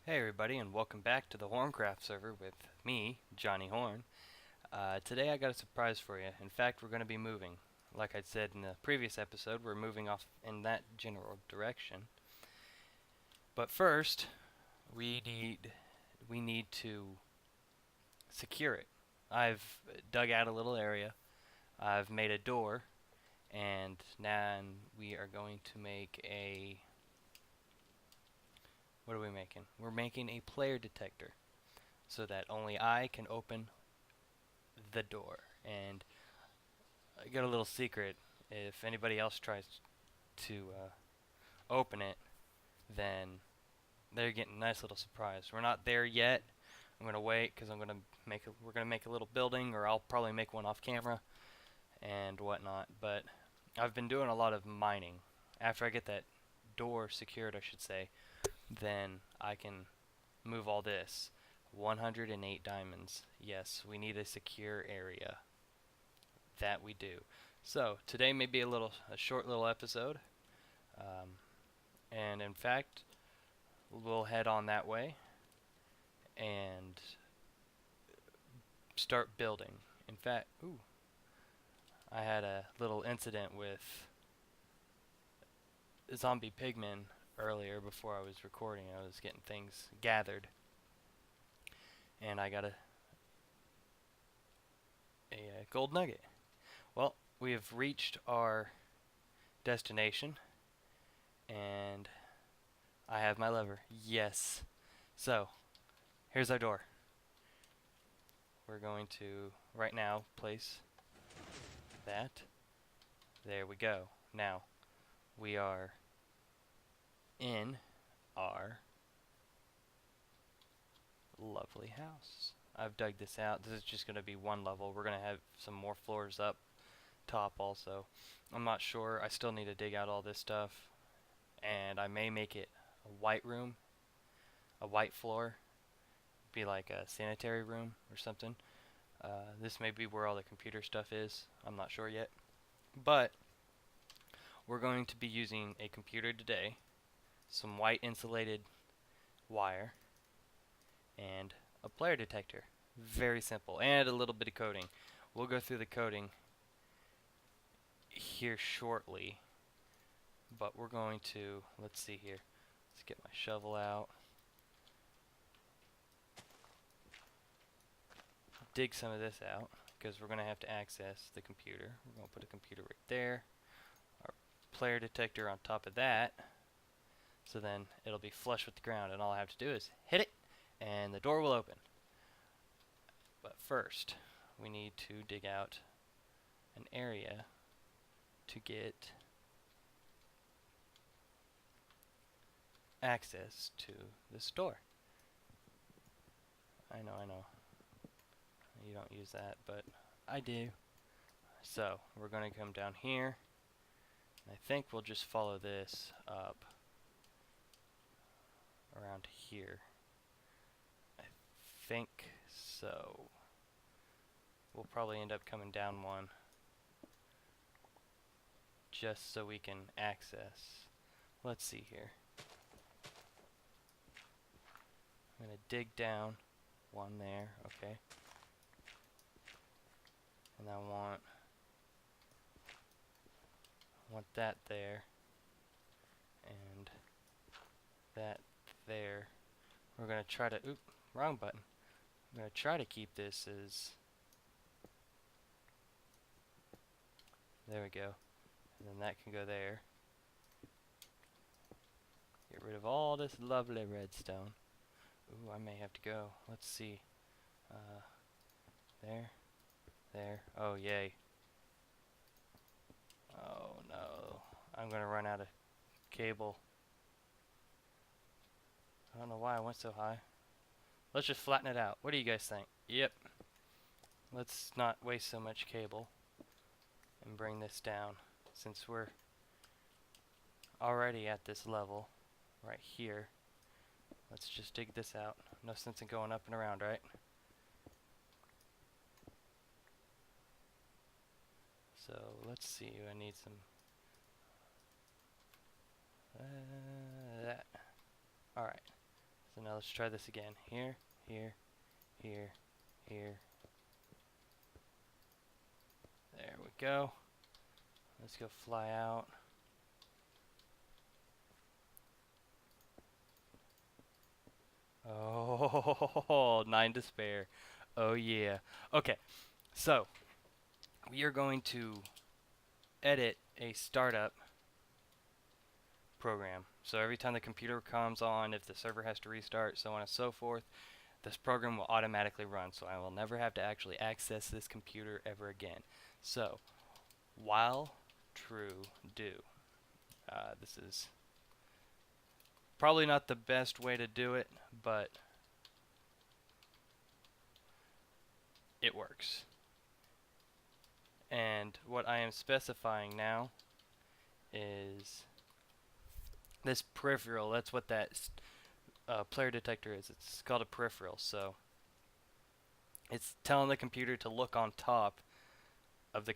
Hey everybody, and welcome back to the HornCraft server with me, Johnny Horn. Today I got a surprise for you. In fact, we're going to be moving. Like I said in the previous episode, we're moving off in that general direction. But first, we need to secure it. I've dug out a little area. I've made a door, and now we are going to make a. What are we making? We're making a player detector, so that only I can open the door. And I got a little secret. If anybody else tries to open it, then they're getting a nice little surprise. We're not there yet. I'm gonna wait because we're gonna make a little building, or I'll probably make one off camera and whatnot. But I've been doing a lot of mining. After I get that door secured, I should say, then I can move all this. 108 diamonds. Yes, we need a secure area. That we do. So today may be a short little episode, and in fact, we'll head on that way and start building. In fact, I had a little incident with zombie pigmen earlier before I was recording. I was getting things gathered, and I got a gold nugget. Well, we have reached our destination, and I have my lever. Yes. So, here's our door. We're going to, right now, place that. There we go. Now, we are in our lovely house. I've dug this out. This is just going to be one level. We're going to have some more floors up top also. I'm not sure. I still need to dig out all this stuff, and I may make it a white room, a white floor, be like a sanitary room or something. This may be where all the computer stuff is. I'm not sure yet, but we're going to be using a computer today, some white insulated wire, and a player detector. Very simple, and a little bit of coding. We'll go through the coding here shortly, but we're going to, let's see here, let's get my shovel out, dig some of this out, because we're going to have to access the computer. We're going to put a computer right there, our player detector on top of that, so then it'll be flush with the ground, and all I have to do is hit it, and the door will open. But first, we need to dig out an area to get access to this door. I know. You don't use that, but I do. So, we're going to come down here. And I think we'll just follow this up around here. I think so. We'll probably end up coming down one just so we can access. Let's see here. I'm going to dig down one there, okay. And I want that there, and that there. We're going to try to, wrong button. I'm going to try to keep this as, there we go. And then that can go there. Get rid of all this lovely redstone. Ooh, I may have to go. Let's see. There. Oh, yay. Oh, no. I'm going to run out of cable. I don't know why I went so high. Let's just flatten it out. What do you guys think? Yep. Let's not waste so much cable and bring this down, since we're already at this level right here. Let's just dig this out. No sense in going up and around, right? So let's see, I need some that. Alright, So now let's try this again. Here, here, here, here. There we go. Let's go fly out. Oh, 9 to spare. Oh yeah. Okay, so we are going to edit a startup program. So every time the computer comes on, if the server has to restart, so on and so forth, this program will automatically run. So I will never have to actually access this computer ever again. So while true do. This is probably not the best way to do it, but it works. And what I am specifying now is this peripheral. That's what that player detector is. It's called a peripheral. So it's telling the computer to look on top of the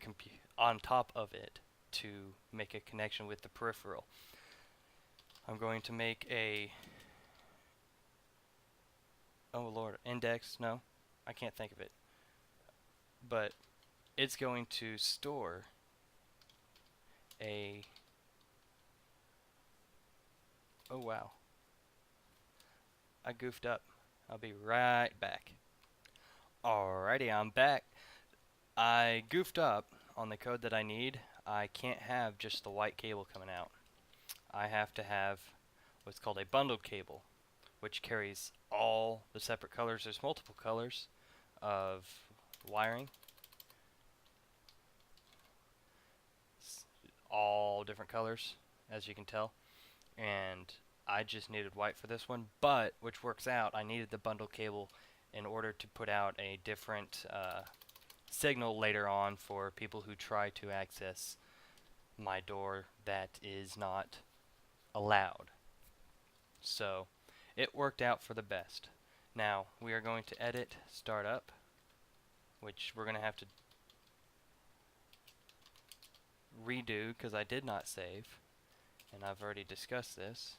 it to make a connection with the peripheral. I'm going to make a index. No, I can't think of it. But it's going to store a oh wow, I goofed up. I'll be right back. Alrighty, I'm back. I goofed up on the code that I need. I can't have just the white cable coming out. I have to have what's called a bundled cable, which carries all the separate colors. There's multiple colors of wiring, all different colors, as you can tell, and I just needed white for this one, but which works out, I needed the bundled cable in order to put out a different signal later on for people who try to access my door that is not allowed. So it worked out for the best. Now we are going to edit startup, which we're going to have to redo because I did not save, and I've already discussed this.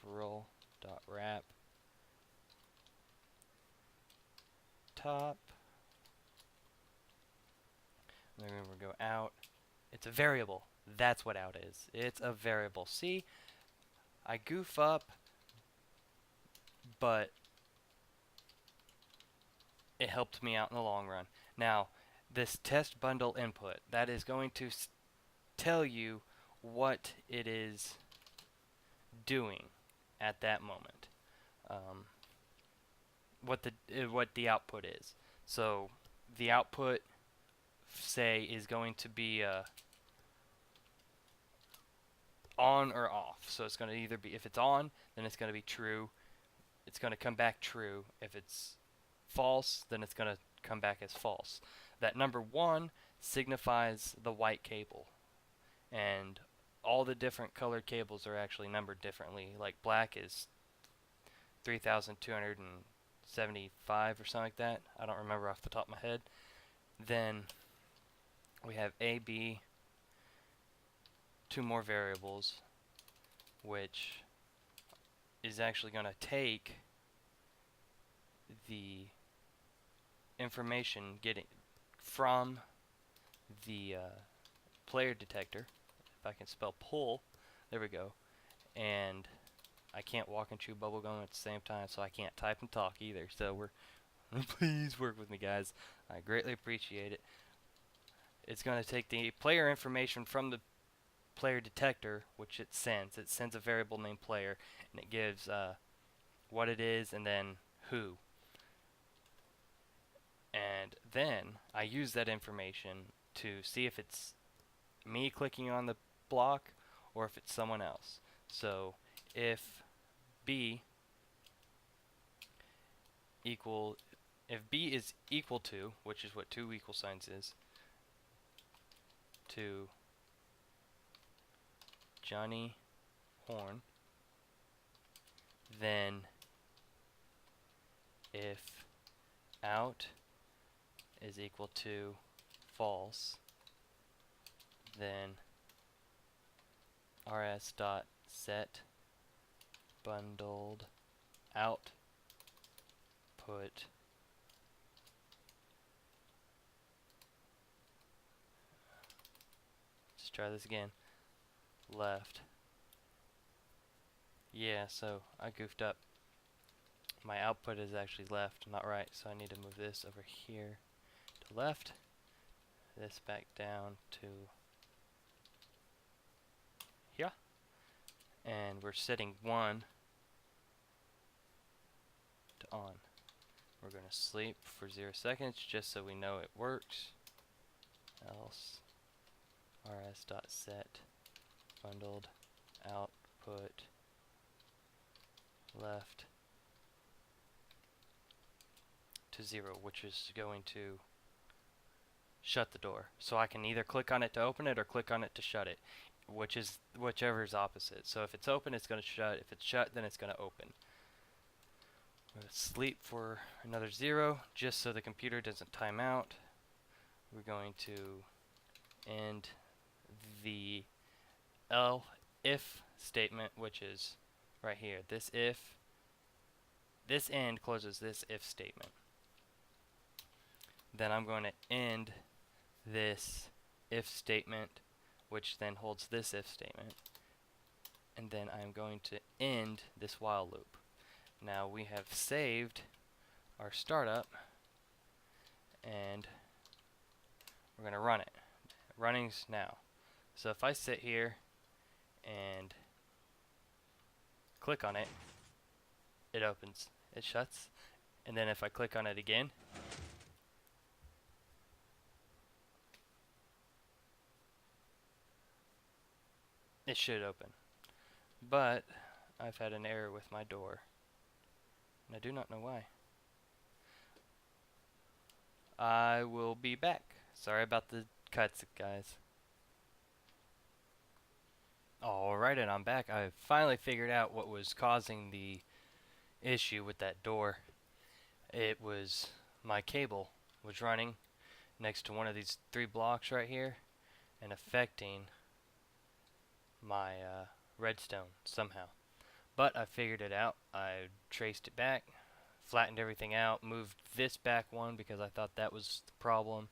Peripheral.wrap top. And then we're going to go out. It's a variable. That's what out is. It's a variable. See, I goof up, but it helped me out in the long run. Now, this test bundle input, that is going to tell you what it is doing at that moment. What the output is. So the output, say, is going to be on or off. So it's going to either be, if it's on, then it's going to be true. It's going to come back true. If it's false, then it's going to come back as false. That number 1 signifies the white cable, and all the different colored cables are actually numbered differently. Like black is 3,275 or something like that. I don't remember off the top of my head. Then we have A, B, 2 more variables, which is actually going to take the information getting from the player detector. If I can spell pull, there we go. And I can't walk and chew bubblegum at the same time, so I can't type and talk either. So please work with me, guys. I greatly appreciate it. It's going to take the player information from the player detector, which it sends. It sends a variable named player, and it gives what it is and then who. And then I use that information to see if it's me clicking on the block or if it's someone else. So if B is equal to, which is what 2 equal signs is, to Johnny Horn, then if out is equal to false, then rs.set bundled out put let's try this again. Left. Yeah, so I goofed up. My output is actually left, not right, so I need to move this over here to left, this back down to here, and we're setting 1 to on. We're going to sleep for 0 seconds just so we know it works. Else rs.set bundled output left to 0, which is going to shut the door. So I can either click on it to open it or click on it to shut it, whichever is opposite. So if it's open, it's going to shut. If it's shut, then it's going to open. I'm going to sleep for another 0 just so the computer doesn't time out. We're going to end the if statement, which is right here. This end closes this if statement. Then I'm going to end this if statement, which then holds this if statement. And then I'm going to end this while loop. Now we have saved our startup, and we're going to run it. Running's now. So if I sit here and click on it, it opens, it shuts, and then if I click on it again, it should open. But I've had an error with my door, and I do not know why. I will be back. Sorry about the cuts, guys. Alright, and I'm back. I finally figured out what was causing the issue with that door. It was my cable was running next to one of these 3 blocks right here and affecting my redstone somehow. But I figured it out. I traced it back, flattened everything out, moved this back one because I thought that was the problem,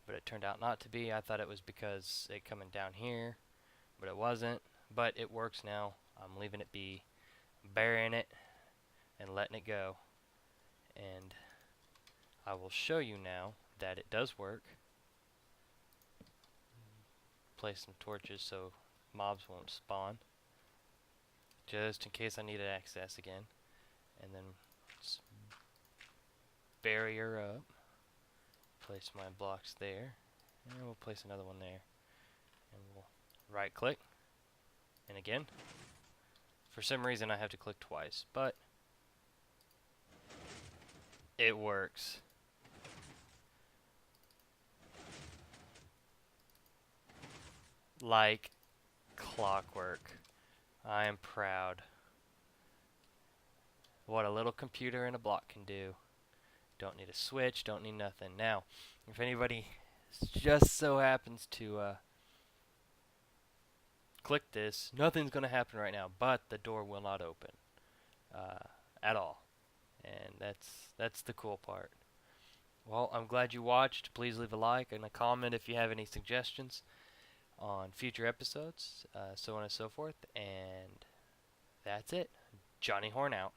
but it turned out not to be. I thought it was because it coming down here, but it wasn't. But it works now. I'm leaving it be, burying it and letting it go, and I will show you now that it does work. Place some torches so mobs won't spawn, just in case I needed access again. And then barrier up, place my blocks there, and we'll place another one there, and we'll right click, and again. For some reason I have to click twice, but it works. Like clockwork. I am proud. What a little computer and a block can do. Don't need a switch, don't need nothing. Now, if anybody just so happens to click this, nothing's going to happen right now, but the door will not open at all. And that's the cool part. Well, I'm glad you watched. Please leave a like and a comment if you have any suggestions on future episodes, so on and so forth. And that's it. Johnny Horn out.